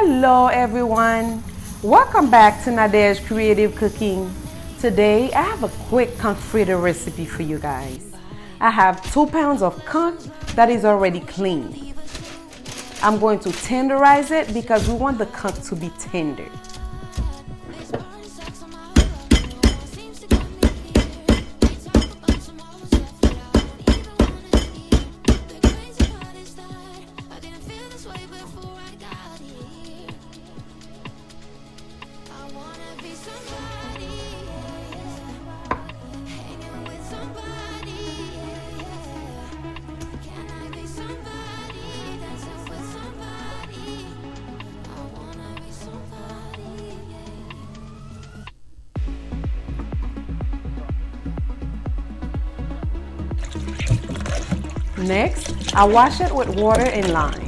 Hello everyone, welcome back to Nadesh Creative Cooking. Today I have a quick conch fritter recipe for you guys. I have 2 pounds of conch that is already clean. I'm going to tenderize it because we want the conch to be tender. Next, I wash it with water and lime.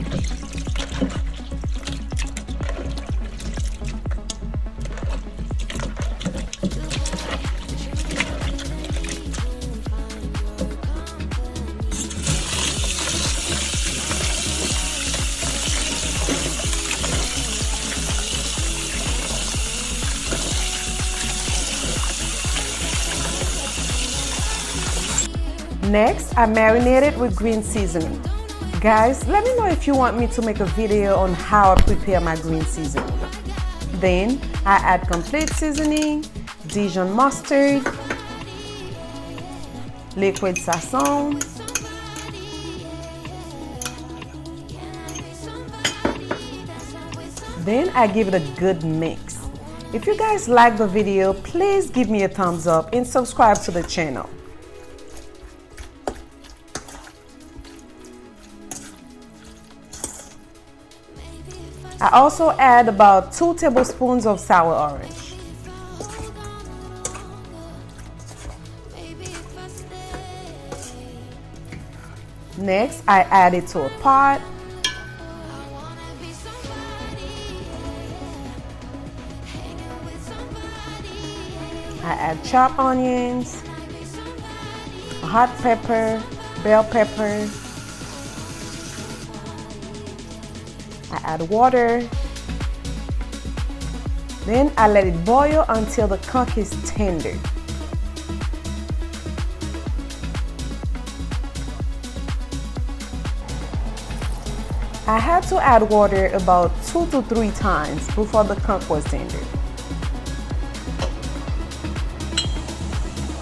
Next, I marinate it with green seasoning. Guys, let me know if you want me to make a video on how I prepare my green seasoning. Then, I add complete seasoning, Dijon mustard, liquid sazon, then I give it a good mix. If you guys like the video, please give me a thumbs up and subscribe to the channel. I also add about 2 tablespoons of sour orange. Next, I add it to a pot. I add chopped onions, hot pepper, bell pepper. I add water, then I let it boil until the conch is tender. I had to add water about 2 to 3 times before the conch was tender.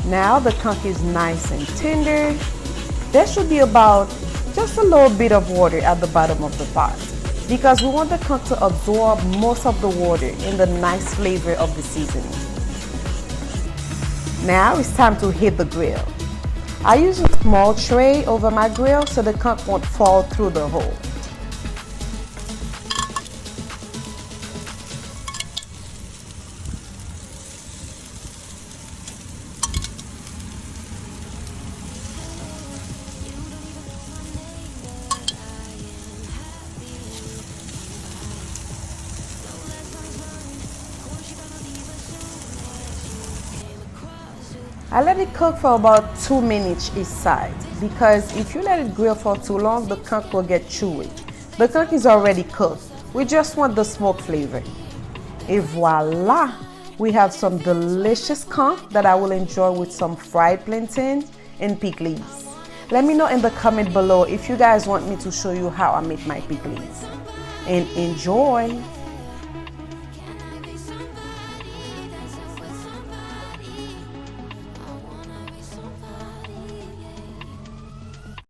Now the conch is nice and tender. There should be about just a little bit of water at the bottom of the pot, because we want the conch to absorb most of the water and the nice flavor of the seasoning. Now it's time to hit the grill. I use a small tray over my grill so the conch won't fall through the hole. I let it cook for about 2 minutes each side, because if you let it grill for too long, the conch will get chewy. The conch is already cooked. We just want the smoke flavor. Et voila! We have some delicious conch that I will enjoy with some fried plantains and pickles. Let me know in the comment below if you guys want me to show you how I make my pickles. And enjoy!